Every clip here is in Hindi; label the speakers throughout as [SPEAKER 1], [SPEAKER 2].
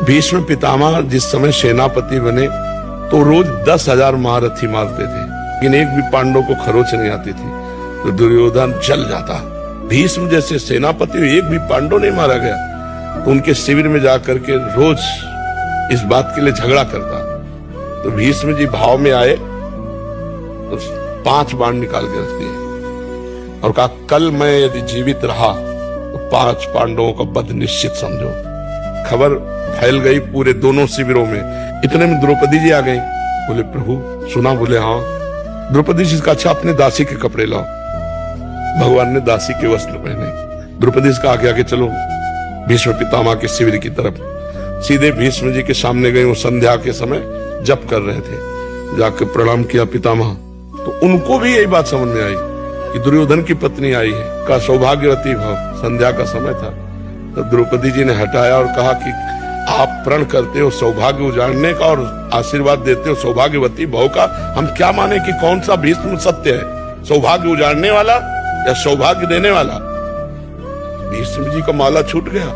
[SPEAKER 1] भीष्म पितामह जिस समय सेनापति बने तो रोज 10,000 महारथी मारते थे, लेकिन एक भी पांडव को खरोच नहीं आती थी, तो दुर्योधन जल जाता। भीष्म जैसे सेनापति एक भी पांडव नहीं मारा गया, तो उनके शिविर में जाकर के रोज इस बात के लिए झगड़ा करता। तो भीष्म जी भाव में आए तो 5 बाण निकाल के रख दिए और कहा, कल मैं यदि जीवित रहा तो 5 पांडवों का वध निश्चित समझो। खबर फैल गई पूरे दोनों शिविरों में। इतने में द्रौपदी जी आ गई। बोले प्रभु सुना? बोले हाँ। द्रौपदी जी का, अच्छा अपने दासी के कपड़े लाओ। भगवान ने दासी के वस्त्र पहने। द्रौपदी जी का आगे आगे चलो भीष्म पितामह के शिविर की तरफ। सीधे भीष्म जी के सामने गए। वो संध्या के समय जप कर रहे थे। जाकर प्रणाम किया पितामह, तो उनको भी यही बात समझ में आई कि दुर्योधन की पत्नी आई है। का सौभाग्यवती भव। संध्या का समय था। तो द्रौपदी जी ने हटाया और कहा कि आप प्रण करते हो सौभाग्य उजाड़ने का और आशीर्वाद देते हो सौभाग्यवती भव का। हम क्या माने कि कौन सा भीष्म सत्य है, सौभाग्य उजाड़ने वाला या सौभाग्य देने वाला? भीष्म जी का माला छूट गया।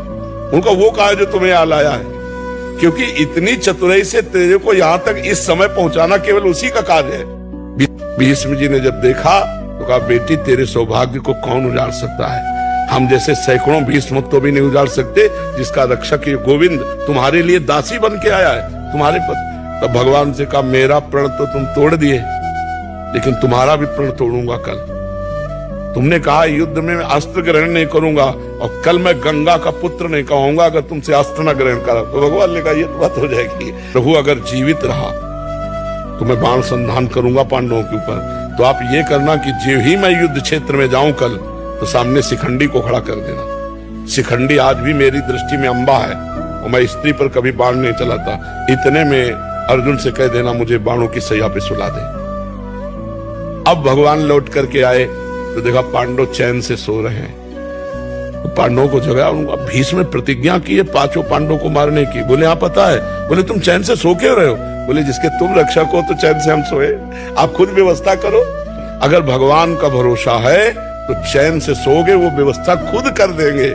[SPEAKER 1] उनका वो कहा जो तुम्हें यहाँ लाया है, क्योंकि इतनी चतुराई से तेरे को यहाँ तक इस समय पहुंचाना केवल उसी का कार्य है। भीष्म जी ने जब देखा तो कहा, बेटी तेरे सौभाग्य को कौन उजाड़ सकता है? हम जैसे सैकड़ों भीष्म तो भी नहीं उजाड़ सकते, जिसका रक्षक ये गोविंद तुम्हारे लिए दासी बन के आया है, तुम्हारे पद। तब भगवान से कहा, मेरा प्रण तो तुम तोड़ दिए, लेकिन तुम्हारा भी प्रण तोड़ूंगा कल। तुमने कहा युद्ध में मैं अस्त्र ग्रहण नहीं करूंगा, और कल मैं गंगा का पुत्र नहीं कहूंगा अगर तुमसे अस्त्र न ग्रहण करा। तो भगवान ने कहा, ये तो बात हो जाएगी। प्रभु अगर जीवित रहा तो मैं बाण संधान करूंगा पांडवों के ऊपर। तो आप ये करना कि जो ही मैं युद्ध क्षेत्र में जाऊं कल, तो सामने शिखंडी को खड़ा कर देना। शिखंडी आज भी मेरी दृष्टि में अंबा है, और मैं स्त्री पर कभी बाण नहीं चलाता। इतने में अर्जुन से कह देना मुझे बाणों की सैया पे सुला दे। अब भगवान लौट करके आए तो देखा पांडव चैन से सो रहे हैं। तो पांडवों को जगाया। उनको भीष्म ने प्रतिज्ञा की है 5 पांडवों को मारने की। बोले हाँ पता है। बोले तुम चैन से सो क्यों रहे हो? बोले जिसके तुम रक्षक हो तो चैन से हम सोए, आप खुद व्यवस्था करो। अगर भगवान का भरोसा है तो चैन से सोगे, वो व्यवस्था खुद कर देंगे।